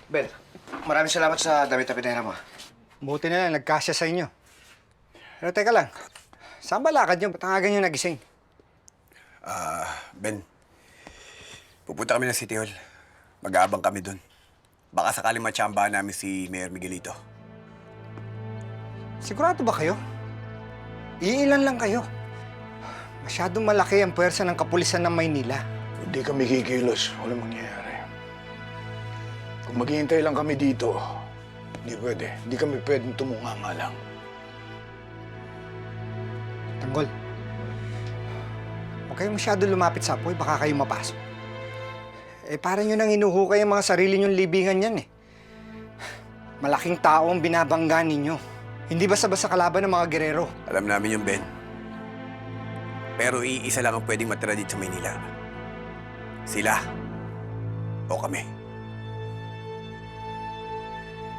Ben, maraming salamat sa damit na pinahira mo. Buti na lang, nagkasya sa inyo. Pero teka lang, saan ba lakad nyo? Ba't ang aga nyo nagising? Ben, pupunta kami ng City Hall. Mag-aabang kami doon. Baka sakaling matsambahan namin si Mayor Miguelito. Sigurado ba kayo? Iilan lang kayo. Masyadong malaki ang puwersa ng kapulisan ng Maynila. Hindi kami kikilos. Walang mangyayari. Kung maghihintay lang kami dito, hindi pwede. Hindi kami pwedeng tumunganga lang. Tanggol, huwag kayong masyado lumapit sa apoy, baka kayo mapasok. Parang nyo nang hinuhukay ang mga sarili nyong libingan yan eh. Malaking tao ang binabangga ninyo. Hindi basta-basta kalaban ng mga gerero. Alam namin yung Ben. Pero iisa lang ang pwedeng matira dito sa Maynila. Sila o kami.